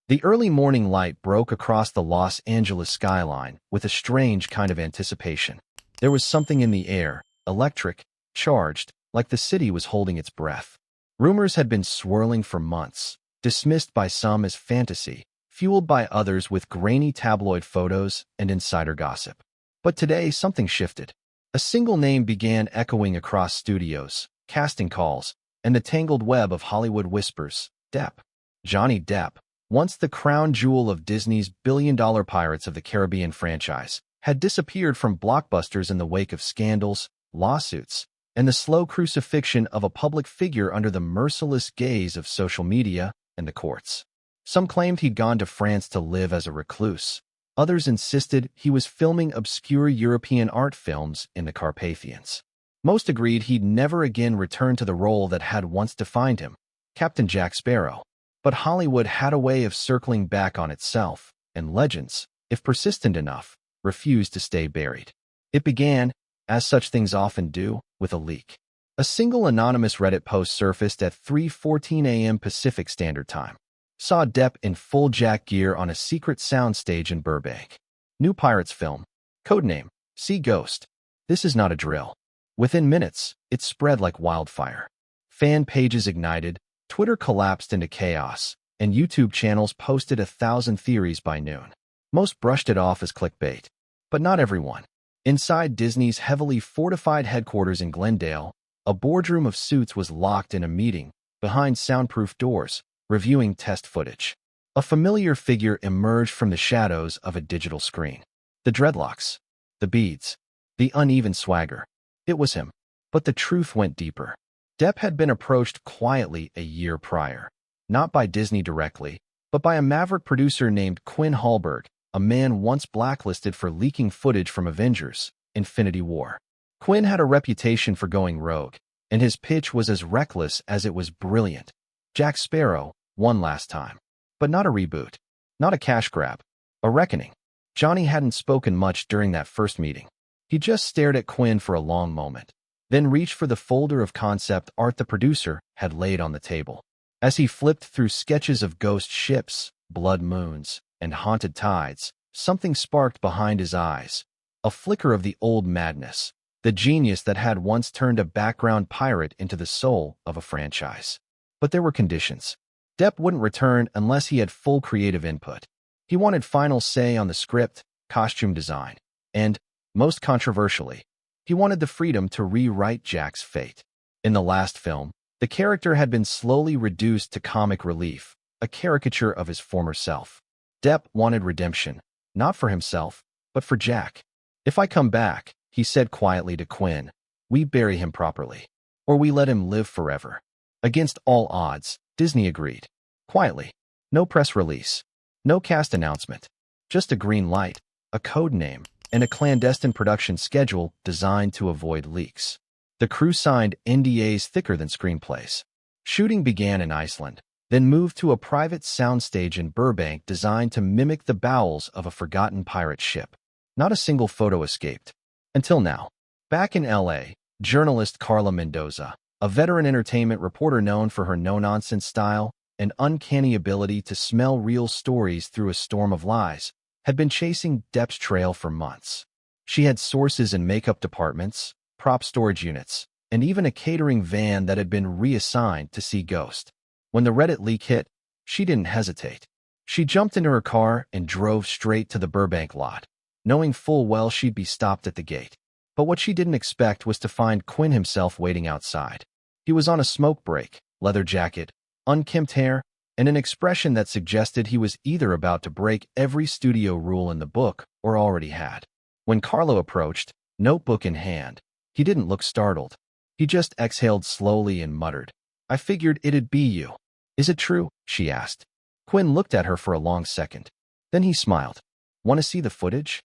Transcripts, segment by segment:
The early morning light broke across the Los Angeles skyline with a strange kind of anticipation. There was something in the air, electric, charged, like the city was holding its breath. Rumors had been swirling for months, dismissed by some as fantasy, fueled by others with grainy tabloid photos and insider gossip. But today, something shifted. A single name began echoing across studios, casting calls, and the tangled web of Hollywood whispers: Depp. Johnny Depp, once the crown jewel of Disney's billion-dollar Pirates of the Caribbean franchise, had disappeared from blockbusters in the wake of scandals, lawsuits, and the slow crucifixion of a public figure under the merciless gaze of social media and the courts. Some claimed he'd gone to France to live as a recluse. Others insisted he was filming obscure European art films in the Carpathians. Most agreed he'd never again return to the role that had once defined him, Captain Jack Sparrow. But Hollywood had a way of circling back on itself, and legends, if persistent enough, refused to stay buried. It began, as such things often do, with a leak. A single anonymous Reddit post surfaced at 3:14 a.m. Pacific Standard Time. Saw Depp in full Jack gear on a secret soundstage in Burbank. New Pirates film. Codename: Sea Ghost. This is not a drill. Within minutes, it spread like wildfire. Fan pages ignited, Twitter collapsed into chaos, and YouTube channels posted 1,000 theories by noon. Most brushed it off as clickbait. But not everyone. Inside Disney's heavily fortified headquarters in Glendale, a boardroom of suits was locked in a meeting, behind soundproof doors, reviewing test footage. A familiar figure emerged from the shadows of a digital screen. The dreadlocks, the beads, the uneven swagger. It was him. But the truth went deeper. Depp had been approached quietly a year prior, not by Disney directly, but by a maverick producer named Quinn Hallberg, a man once blacklisted for leaking footage from Avengers: Infinity War. Quinn had a reputation for going rogue, and his pitch was as reckless as it was brilliant. Jack Sparrow, one last time. But not a reboot. Not a cash grab. A reckoning. Johnny hadn't spoken much during that first meeting. He just stared at Quinn for a long moment, then reached for the folder of concept art the producer had laid on the table. As he flipped through sketches of ghost ships, blood moons, and haunted tides, something sparked behind his eyes. A flicker of the old madness, the genius that had once turned a background pirate into the soul of a franchise. But there were conditions. Depp wouldn't return unless he had full creative input. He wanted final say on the script, costume design, and, most controversially, he wanted the freedom to rewrite Jack's fate. In the last film, the character had been slowly reduced to comic relief, a caricature of his former self. Depp wanted redemption, not for himself, but for Jack. "If I come back," he said quietly to Quinn, "we bury him properly. Or we let him live forever." Against all odds, Disney agreed. Quietly. No press release. No cast announcement. Just a green light, a code name, and a clandestine production schedule designed to avoid leaks. The crew signed NDAs thicker than screenplays. Shooting began in Iceland, then moved to a private soundstage in Burbank designed to mimic the bowels of a forgotten pirate ship. Not a single photo escaped. Until now. Back in LA, journalist Carla Mendoza, a veteran entertainment reporter known for her no-nonsense style and uncanny ability to smell real stories through a storm of lies, had been chasing Depp's trail for months. She had sources in makeup departments, prop storage units, and even a catering van that had been reassigned to see Ghost. When the Reddit leak hit, she didn't hesitate. She jumped into her car and drove straight to the Burbank lot, knowing full well she'd be stopped at the gate. But what she didn't expect was to find Quinn himself waiting outside. He was on a smoke break, leather jacket, unkempt hair, and an expression that suggested he was either about to break every studio rule in the book or already had. When Carlo approached, notebook in hand, he didn't look startled. He just exhaled slowly and muttered, "I figured it'd be you." "Is it true?" she asked. Quinn looked at her for a long second. Then he smiled. "Want to see the footage?"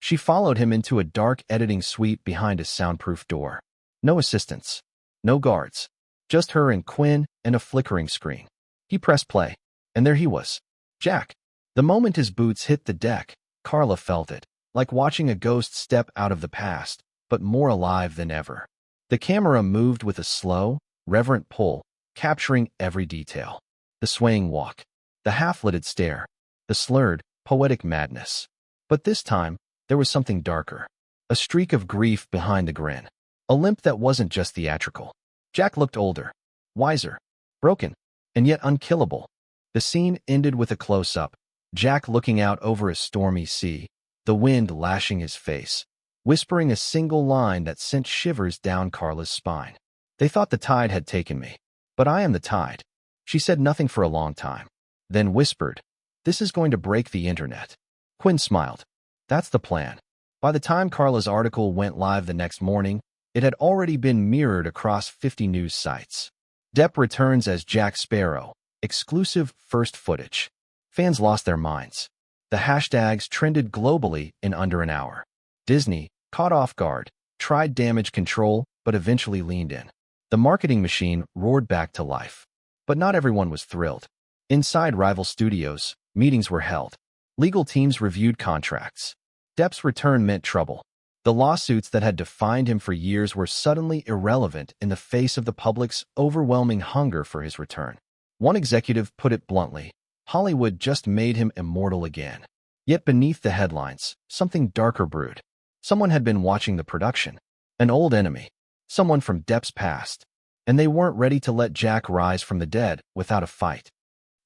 She followed him into a dark editing suite behind a soundproof door. No assistants. No guards. Just her and Quinn and a flickering screen. He pressed play, and there he was. Jack. The moment his boots hit the deck, Carla felt it, like watching a ghost step out of the past, but more alive than ever. The camera moved with a slow, reverent pull, capturing every detail. The swaying walk, the half-lidded stare, the slurred, poetic madness. But this time, there was something darker. A streak of grief behind the grin. A limp that wasn't just theatrical. Jack looked older, wiser, broken, and yet unkillable. The scene ended with a close-up, Jack looking out over a stormy sea, the wind lashing his face, whispering a single line that sent shivers down Carla's spine. They thought the tide had taken me. But I am the tide. She said nothing for a long time, then whispered, "This is going to break the internet." Quinn smiled. That's the plan. By the time Carla's article went live the next morning, it had already been mirrored across 50 news sites. Depp returns as Jack Sparrow, exclusive first footage. Fans lost their minds. The hashtags trended globally in under an hour. Disney, caught off guard, tried damage control, but eventually leaned in. The marketing machine roared back to life. But not everyone was thrilled. Inside rival studios, meetings were held. Legal teams reviewed contracts. Depp's return meant trouble. The lawsuits that had defined him for years were suddenly irrelevant in the face of the public's overwhelming hunger for his return. One executive put it bluntly, Hollywood just made him immortal again. Yet beneath the headlines, something darker brewed. Someone had been watching the production. An old enemy. Someone from Depp's past. And they weren't ready to let Jack rise from the dead without a fight.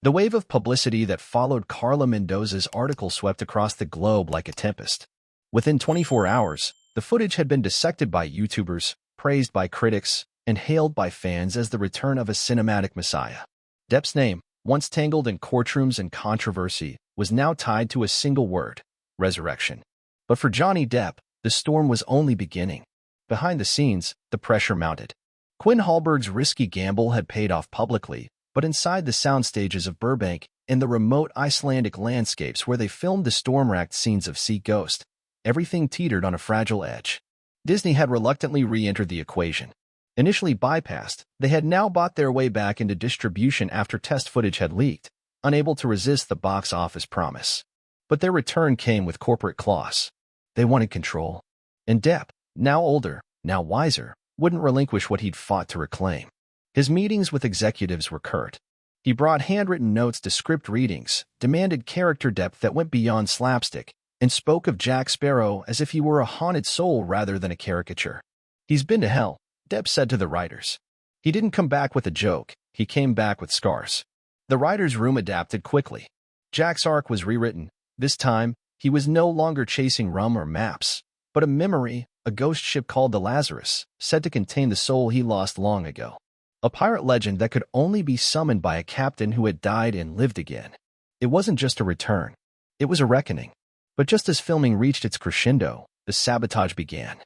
The wave of publicity that followed Carla Mendoza's article swept across the globe like a tempest. Within 24 hours, the footage had been dissected by YouTubers, praised by critics, and hailed by fans as the return of a cinematic messiah. Depp's name, once tangled in courtrooms and controversy, was now tied to a single word: resurrection. But for Johnny Depp, the storm was only beginning. Behind the scenes, the pressure mounted. Quinn Hallberg's risky gamble had paid off publicly, but inside the sound stages of Burbank, in the remote Icelandic landscapes where they filmed the storm-racked scenes of Sea Ghost, everything teetered on a fragile edge. Disney had reluctantly re-entered the equation. Initially bypassed, they had now bought their way back into distribution after test footage had leaked, unable to resist the box office promise. But their return came with corporate claws. They wanted control. And Depp, now older, now wiser, wouldn't relinquish what he'd fought to reclaim. His meetings with executives were curt. He brought handwritten notes to script readings, demanded character depth that went beyond slapstick, and spoke of Jack Sparrow as if he were a haunted soul rather than a caricature. "He's been to hell," Depp said to the writers. He didn't come back with a joke, he came back with scars. The writers' room adapted quickly. Jack's arc was rewritten. This time, he was no longer chasing rum or maps, but a memory, a ghost ship called the Lazarus, said to contain the soul he lost long ago. A pirate legend that could only be summoned by a captain who had died and lived again. It wasn't just a return. It was a reckoning. But just as filming reached its crescendo, the sabotage began.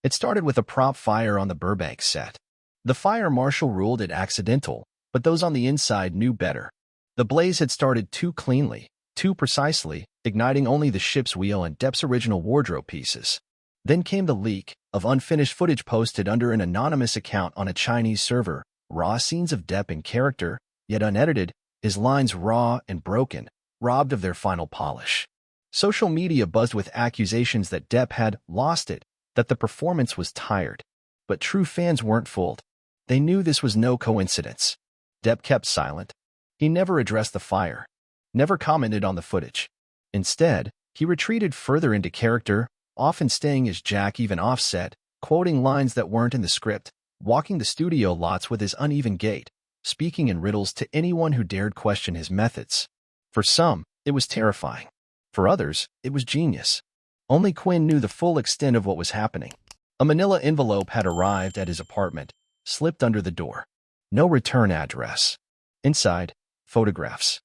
It started with a prop fire on the Burbank set. The fire marshal ruled it accidental, but those on the inside knew better. The blaze had started too cleanly, too precisely, igniting only the ship's wheel and Depp's original wardrobe pieces. Then came the leak of unfinished footage posted under an anonymous account on a Chinese server, raw scenes of Depp in character, yet unedited, his lines raw and broken, robbed of their final polish. Social media buzzed with accusations that Depp had lost it, that the performance was tired. But true fans weren't fooled. They knew this was no coincidence. Depp kept silent. He never addressed the fire, never commented on the footage. Instead, he retreated further into character, often staying as Jack even offset, quoting lines that weren't in the script, walking the studio lots with his uneven gait, speaking in riddles to anyone who dared question his methods. For some, it was terrifying. For others, it was genius. Only Quinn knew the full extent of what was happening. A manila envelope had arrived at his apartment, slipped under the door. No return address. Inside, photographs.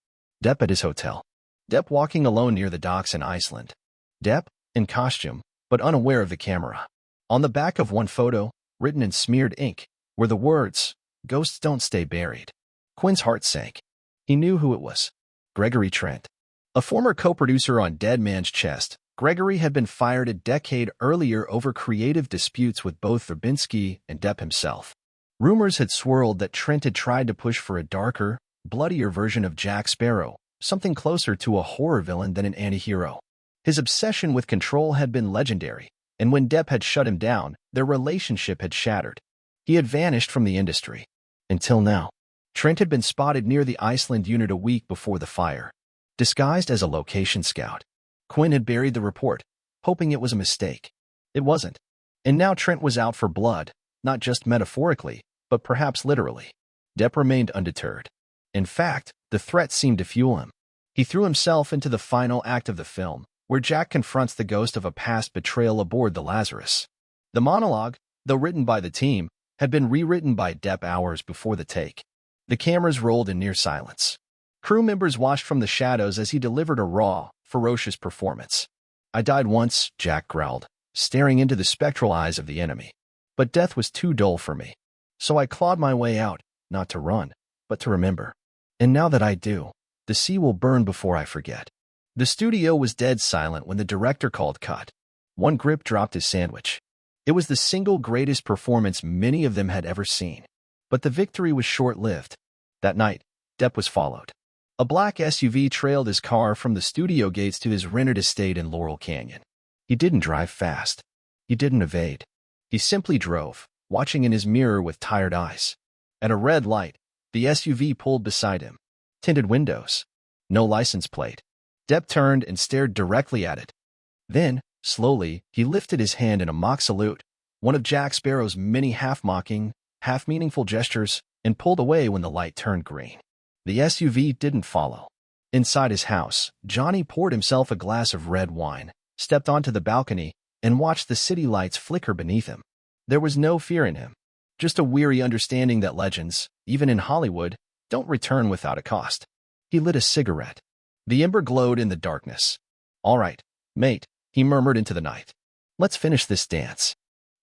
Depp at his hotel. Depp walking alone near the docks in Iceland. Depp, in costume, but unaware of the camera. On the back of one photo, written in smeared ink, were the words, "Ghosts don't stay buried." Quinn's heart sank. He knew who it was. Gregory Trent. A former co-producer on Dead Man's Chest, Gregory had been fired a decade earlier over creative disputes with both Verbinski and Depp himself. Rumors had swirled that Trent had tried to push for a darker, bloodier version of Jack Sparrow, something closer to a horror villain than an anti-hero. His obsession with control had been legendary, and when Depp had shut him down, their relationship had shattered. He had vanished from the industry. Until now. Trent had been spotted near the Iceland unit a week before the fire, disguised as a location scout. Quinn had buried the report, hoping it was a mistake. It wasn't. And now Trent was out for blood, not just metaphorically, but perhaps literally. Depp remained undeterred. In fact, the threat seemed to fuel him. He threw himself into the final act of the film, where Jack confronts the ghost of a past betrayal aboard the Lazarus. The monologue, though written by the team, had been rewritten by Depp hours before the take. The cameras rolled in near silence. Crew members watched from the shadows as he delivered a raw, ferocious performance. "I died once," Jack growled, staring into the spectral eyes of the enemy. "But death was too dull for me. So I clawed my way out, not to run, but to remember. And now that I do, the sea will burn before I forget." The studio was dead silent when the director called cut. One grip dropped his sandwich. It was the single greatest performance many of them had ever seen. But the victory was short-lived. That night, Depp was followed. A black SUV trailed his car from the studio gates to his rented estate in Laurel Canyon. He didn't drive fast. He didn't evade. He simply drove, watching in his mirror with tired eyes. At a red light, the SUV pulled beside him. Tinted windows. No license plate. Depp turned and stared directly at it. Then, slowly, he lifted his hand in a mock salute, one of Jack Sparrow's many half-mocking, half-meaningful gestures, and pulled away when the light turned green. The SUV didn't follow. Inside his house, Johnny poured himself a glass of red wine, stepped onto the balcony, and watched the city lights flicker beneath him. There was no fear in him, just a weary understanding that legends, even in Hollywood, don't return without a cost. He lit a cigarette. The ember glowed in the darkness. "All right, mate," he murmured into the night. "Let's finish this dance."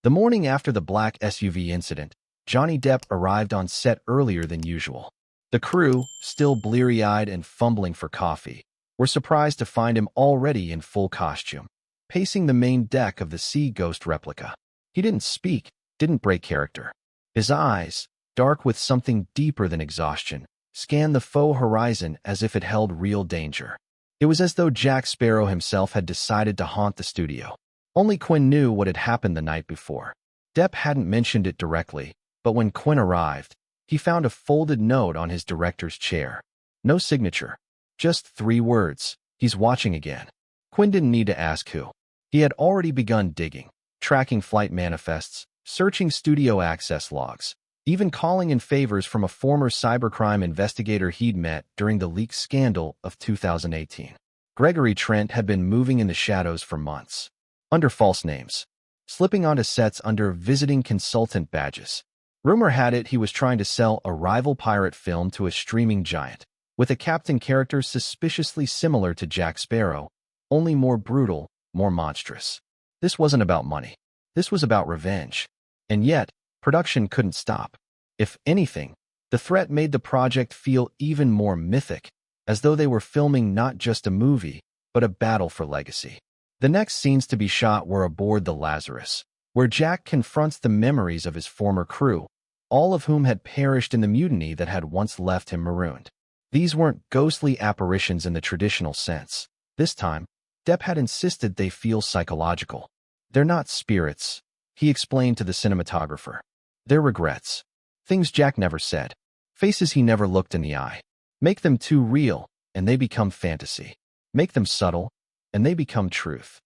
The morning after the black SUV incident, Johnny Depp arrived on set earlier than usual. The crew, still bleary-eyed and fumbling for coffee, were surprised to find him already in full costume, pacing the main deck of the Sea Ghost replica. He didn't speak, didn't break character. His eyes, dark with something deeper than exhaustion, scanned the faux horizon as if it held real danger. It was as though Jack Sparrow himself had decided to haunt the studio. Only Quinn knew what had happened the night before. Depp hadn't mentioned it directly, but when Quinn arrived, he found a folded note on his director's chair. No signature, just 3 words: "He's watching again." Quinn didn't need to ask who. He had already begun digging, tracking flight manifests, searching studio access logs, even calling in favors from a former cybercrime investigator he'd met during the leaked scandal of 2018. Gregory Trent had been moving in the shadows for months, under false names, slipping onto sets under visiting consultant badges. Rumor had it he was trying to sell a rival pirate film to a streaming giant, with a captain character suspiciously similar to Jack Sparrow, only more brutal, more monstrous. This wasn't about money. This was about revenge. And yet, production couldn't stop. If anything, the threat made the project feel even more mythic, as though they were filming not just a movie, but a battle for legacy. The next scenes to be shot were aboard the Lazarus, where Jack confronts the memories of his former crew, all of whom had perished in the mutiny that had once left him marooned. These weren't ghostly apparitions in the traditional sense. This time, Depp had insisted they feel psychological. "They're not spirits," he explained to the cinematographer. "They're regrets. Things Jack never said. Faces he never looked in the eye. Make them too real, and they become fantasy. Make them subtle, and they become truth."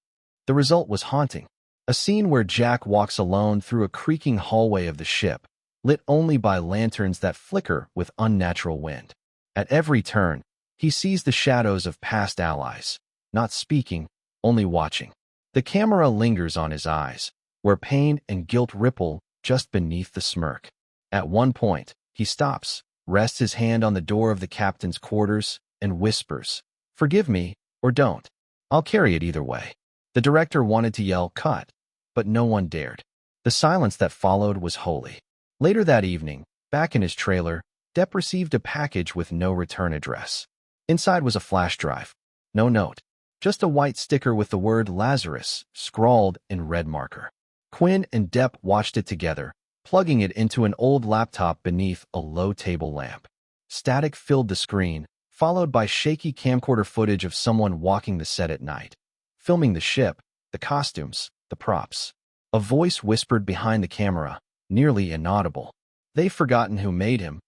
The result was haunting. A scene where Jack walks alone through a creaking hallway of the ship, lit only by lanterns that flicker with unnatural wind. At every turn, he sees the shadows of past allies, not speaking, only watching. The camera lingers on his eyes, where pain and guilt ripple just beneath the smirk. At one point, he stops, rests his hand on the door of the captain's quarters, and whispers, "Forgive me, or don't. I'll carry it either way." The director wanted to yell, "Cut," but no one dared. The silence that followed was holy. Later that evening, back in his trailer, Depp received a package with no return address. Inside was a flash drive. No note. Just a white sticker with the word Lazarus scrawled in red marker. Quinn and Depp watched it together, plugging it into an old laptop beneath a low table lamp. Static filled the screen, followed by shaky camcorder footage of someone walking the set at night, filming the ship, the costumes, the props. A voice whispered behind the camera, nearly inaudible, "They've forgotten who made him,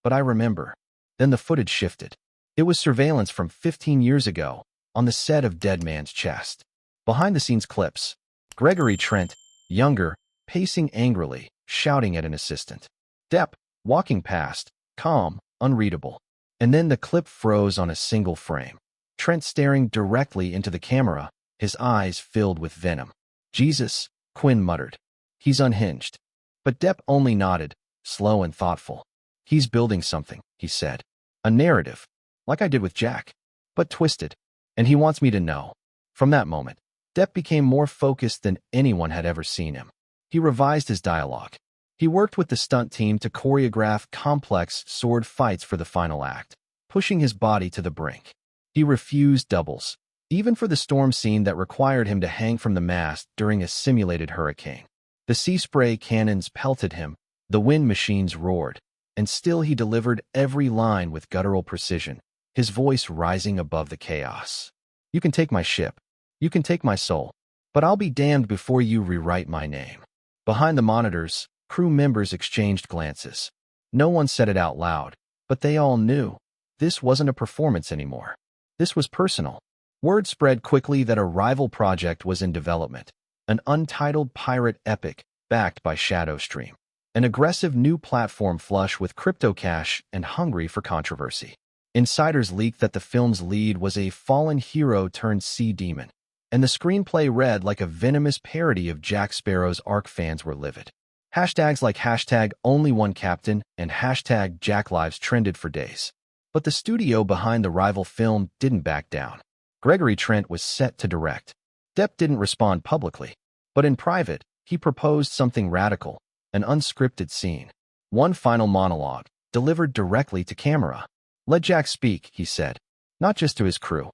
But I remember. Then the footage shifted. It was surveillance from 15 years ago, on the set of Dead Man's Chest. Behind-the-scenes clips. Gregory Trent, younger, pacing angrily, shouting at an assistant. Depp, walking past, calm, unreadable. And then the clip froze on a single frame. Trent staring directly into the camera, his eyes filled with venom. Jesus, Quinn muttered. He's unhinged. But Depp only nodded, slow and thoughtful. He's building something, he said. A narrative, like I did with Jack, but twisted. And he wants me to know. From that moment, Depp became more focused than anyone had ever seen him. He revised his dialogue. He worked with the stunt team to choreograph complex sword fights for the final act, pushing his body to the brink. He refused doubles, even for the storm scene that required him to hang from the mast during a simulated hurricane. The sea spray cannons pelted him, the wind machines roared, and still he delivered every line with guttural precision, his voice rising above the chaos. You can take my ship, you can take my soul, but I'll be damned before you rewrite my name. Behind the monitors, crew members exchanged glances. No one said it out loud, but they all knew. This wasn't a performance anymore. This was personal. Word spread quickly that a rival project was in development, an untitled pirate epic backed by ShadowStream, an aggressive new platform flush with crypto cash and hungry for controversy. Insiders leaked that the film's lead was a fallen hero turned sea demon, and the screenplay read like a venomous parody of Jack Sparrow's arc. Fans were livid. Hashtags like #OnlyOneCaptain and #JackLives trended for days. But the studio behind the rival film didn't back down. Gregory Trent was set to direct. Depp didn't respond publicly, but in private, he proposed something radical, an unscripted scene. One final monologue, delivered directly to camera. Let Jack speak, he said, not just to his crew,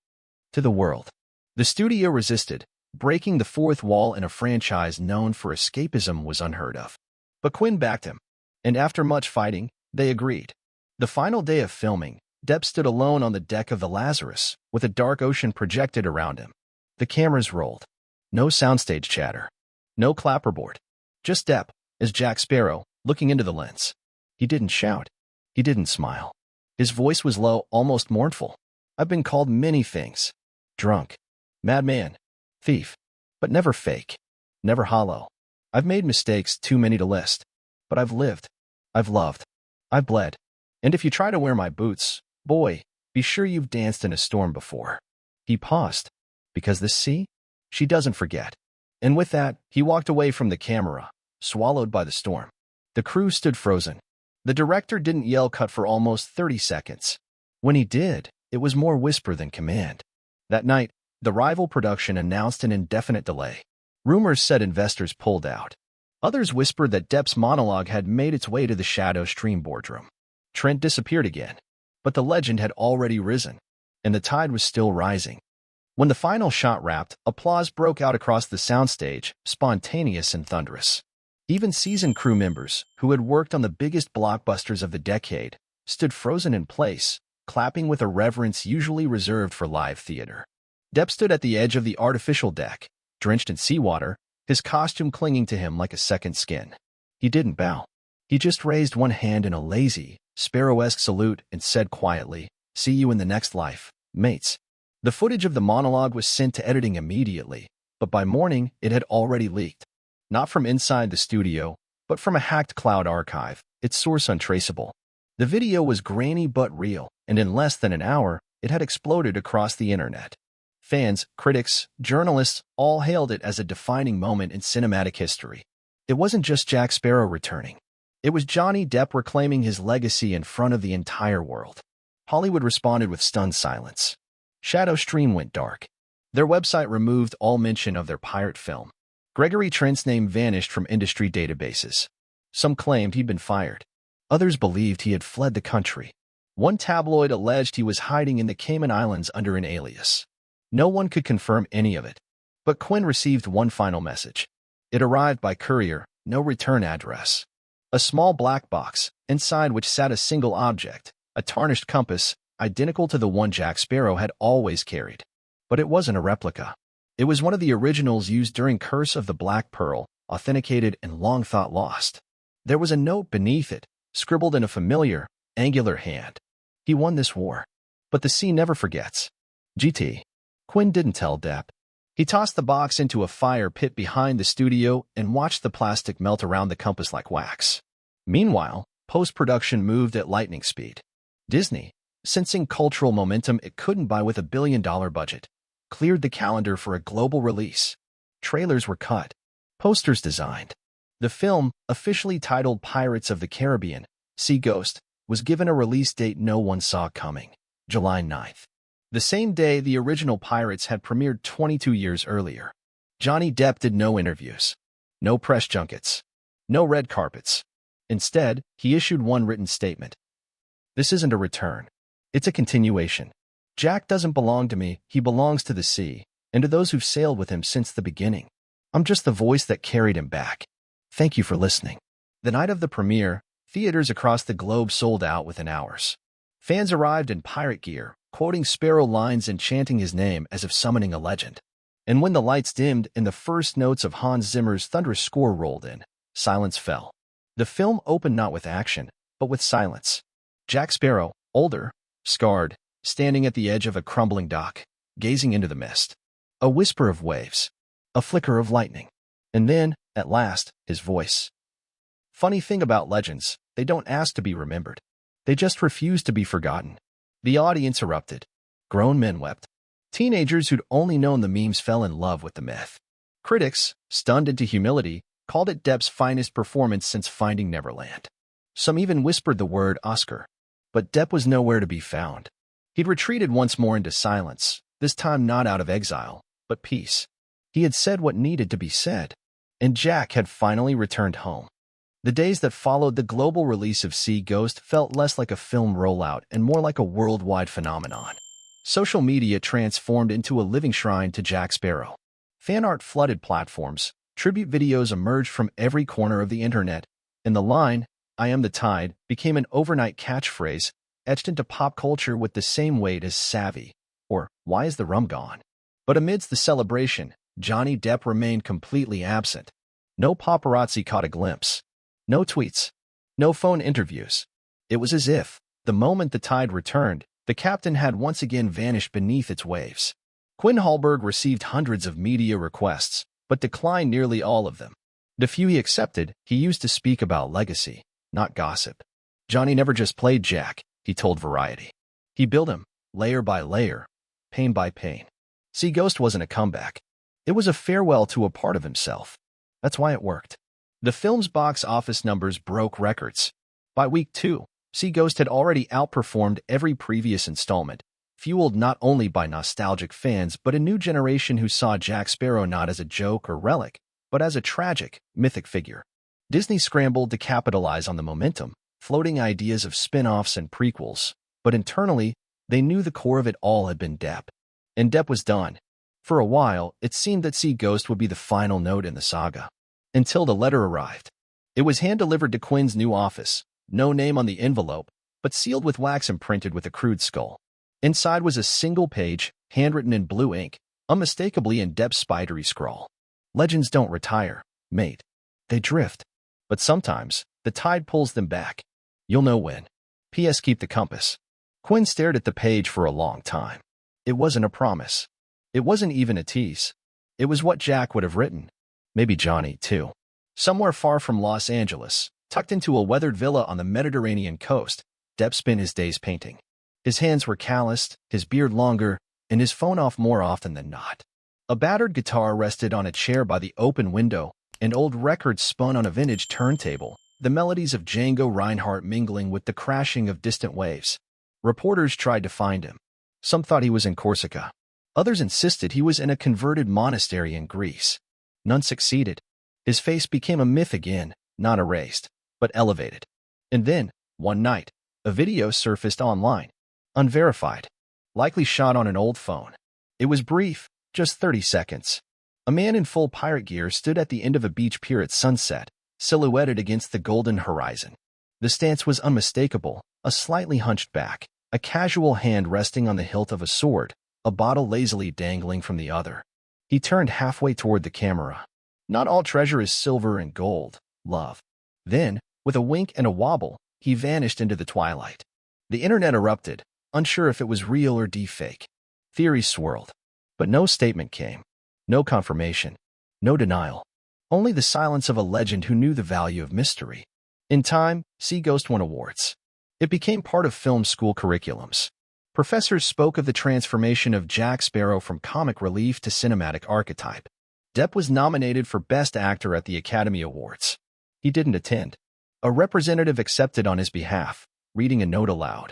to the world. The studio resisted. Breaking the fourth wall in a franchise known for escapism was unheard of. But Quinn backed him, and after much fighting, they agreed. The final day of filming, Depp stood alone on the deck of the Lazarus, with a dark ocean projected around him. The cameras rolled. No soundstage chatter. No clapperboard. Just Depp, as Jack Sparrow, looking into the lens. He didn't shout. He didn't smile. His voice was low, almost mournful. I've been called many things. Drunk. Madman. Thief. But never fake. Never hollow. I've made mistakes, too many to list. But I've lived. I've loved. I've bled. And if you try to wear my boots, boy, be sure you've danced in a storm before. He paused. Because the sea? She doesn't forget. And with that, he walked away from the camera, swallowed by the storm. The crew stood frozen. The director didn't yell cut for almost 30 seconds. When he did, it was more whisper than command. That night, the rival production announced an indefinite delay. Rumors said investors pulled out. Others whispered that Depp's monologue had made its way to the ShadowStream boardroom. Trent disappeared again, but the legend had already risen, and the tide was still rising. When the final shot wrapped, applause broke out across the soundstage, spontaneous and thunderous. Even seasoned crew members, who had worked on the biggest blockbusters of the decade, stood frozen in place, clapping with a reverence usually reserved for live theater. Depp stood at the edge of the artificial deck, drenched in seawater, his costume clinging to him like a second skin. He didn't bow. He just raised one hand in a lazy, Sparrow-esque salute and said quietly, "See you in the next life, mates." The footage of the monologue was sent to editing immediately, but by morning it had already leaked. Not from inside the studio, but from a hacked cloud archive, its source untraceable. The video was grainy but real, and in less than an hour, it had exploded across the internet. Fans, critics, journalists all hailed it as a defining moment in cinematic history. It wasn't just Jack Sparrow returning. It was Johnny Depp reclaiming his legacy in front of the entire world. Hollywood responded with stunned silence. ShadowStream went dark. Their website removed all mention of their pirate film. Gregory Trent's name vanished from industry databases. Some claimed he'd been fired. Others believed he had fled the country. One tabloid alleged he was hiding in the Cayman Islands under an alias. No one could confirm any of it. But Quinn received one final message. It arrived by courier, no return address. A small black box, inside which sat a single object, a tarnished compass, identical to the one Jack Sparrow had always carried. But it wasn't a replica. It was one of the originals used during Curse of the Black Pearl, authenticated and long thought lost. There was a note beneath it, scribbled in a familiar, angular hand. He won this war. But the sea never forgets. GT. Quinn didn't tell Depp. He tossed the box into a fire pit behind the studio and watched the plastic melt around the compass like wax. Meanwhile, post-production moved at lightning speed. Disney, sensing cultural momentum it couldn't buy with a billion-dollar budget, cleared the calendar for a global release. Trailers were cut. Posters designed. The film, officially titled Pirates of the Caribbean, Sea Ghost, was given a release date no one saw coming, July 9th. The same day the original Pirates had premiered 22 years earlier. Johnny Depp did no interviews, no press junkets, no red carpets. Instead, he issued one written statement. "This isn't a return. It's a continuation. Jack doesn't belong to me, he belongs to the sea, and to those who've sailed with him since the beginning. I'm just the voice that carried him back. Thank you for listening." The night of the premiere, theaters across the globe sold out within hours. Fans arrived in pirate gear, quoting Sparrow lines and chanting his name as if summoning a legend. And when the lights dimmed and the first notes of Hans Zimmer's thunderous score rolled in, silence fell. The film opened not with action, but with silence. Jack Sparrow, older, scarred, standing at the edge of a crumbling dock, gazing into the mist. A whisper of waves. A flicker of lightning. And then, at last, his voice. Funny thing about legends, they don't ask to be remembered. They just refuse to be forgotten. The audience erupted. Grown men wept. Teenagers who'd only known the memes fell in love with the myth. Critics, stunned into humility, called it Depp's finest performance since Finding Neverland. Some even whispered the word Oscar. But Depp was nowhere to be found. He'd retreated once more into silence, this time not out of exile, but peace. He had said what needed to be said, and Jack had finally returned home. The days that followed the global release of Sea Ghost felt less like a film rollout and more like a worldwide phenomenon. Social media transformed into a living shrine to Jack Sparrow. Fan art flooded platforms, tribute videos emerged from every corner of the internet, and the line, "I am the tide," became an overnight catchphrase, etched into pop culture with the same weight as "savvy," or "why is the rum gone?" But amidst the celebration, Johnny Depp remained completely absent. No paparazzi caught a glimpse. No tweets. No phone interviews. It was as if, the moment the tide returned, the captain had once again vanished beneath its waves. Quinn Hallberg received hundreds of media requests, but declined nearly all of them. The few he accepted, he used to speak about legacy, not gossip. Johnny never just played Jack, he told Variety. He built him, layer by layer, pain by pain. Sea Ghost wasn't a comeback. It was a farewell to a part of himself. That's why it worked. The film's box office numbers broke records. By week 2, Sea Ghost had already outperformed every previous installment, fueled not only by nostalgic fans but a new generation who saw Jack Sparrow not as a joke or relic, but as a tragic, mythic figure. Disney scrambled to capitalize on the momentum, floating ideas of spin-offs and prequels, but internally, they knew the core of it all had been Depp. And Depp was done. For a while, it seemed that Sea Ghost would be the final note in the saga. Until the letter arrived. It was hand-delivered to Quinn's new office, no name on the envelope, but sealed with wax and printed with a crude skull. Inside was a single page, handwritten in blue ink, unmistakably in Depp's spidery scrawl. Legends don't retire, mate. They drift. But sometimes, the tide pulls them back. You'll know when. P.S. Keep the compass. Quinn stared at the page for a long time. It wasn't a promise. It wasn't even a tease. It was what Jack would have written. Maybe Johnny, too. Somewhere far from Los Angeles, tucked into a weathered villa on the Mediterranean coast, Depp spent his days painting. His hands were calloused, his beard longer, and his phone off more often than not. A battered guitar rested on a chair by the open window, and old records spun on a vintage turntable, the melodies of Django Reinhardt mingling with the crashing of distant waves. Reporters tried to find him. Some thought he was in Corsica. Others insisted he was in a converted monastery in Greece. None succeeded. His face became a myth again, not erased, but elevated. And then, one night, a video surfaced online, unverified, likely shot on an old phone. It was brief, just 30 seconds. A man in full pirate gear stood at the end of a beach pier at sunset, silhouetted against the golden horizon. The stance was unmistakable, a slightly hunched back, a casual hand resting on the hilt of a sword, a bottle lazily dangling from the other. He turned halfway toward the camera. Not all treasure is silver and gold, love. Then, with a wink and a wobble, he vanished into the twilight. The internet erupted, unsure if it was real or deepfake. Theories swirled, but no statement came. No confirmation. No denial. Only the silence of a legend who knew the value of mystery. In time, Sea Ghost won awards. It became part of film school curriculums. Professors spoke of the transformation of Jack Sparrow from comic relief to cinematic archetype. Depp was nominated for Best Actor at the Academy Awards. He didn't attend. A representative accepted on his behalf, reading a note aloud.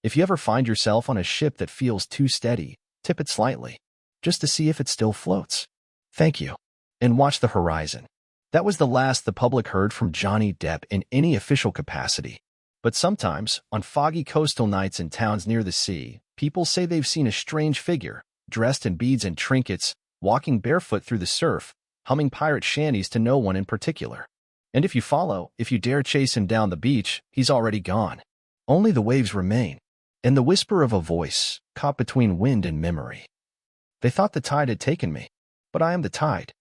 If you ever find yourself on a ship that feels too steady, tip it slightly, just to see if it still floats. Thank you. And watch the horizon. That was the last the public heard from Johnny Depp in any official capacity. But sometimes, on foggy coastal nights in towns near the sea, people say they've seen a strange figure, dressed in beads and trinkets, walking barefoot through the surf, humming pirate shanties to no one in particular. And if you dare chase him down the beach, he's already gone. Only the waves remain, and the whisper of a voice, caught between wind and memory. They thought the tide had taken me, but I am the tide.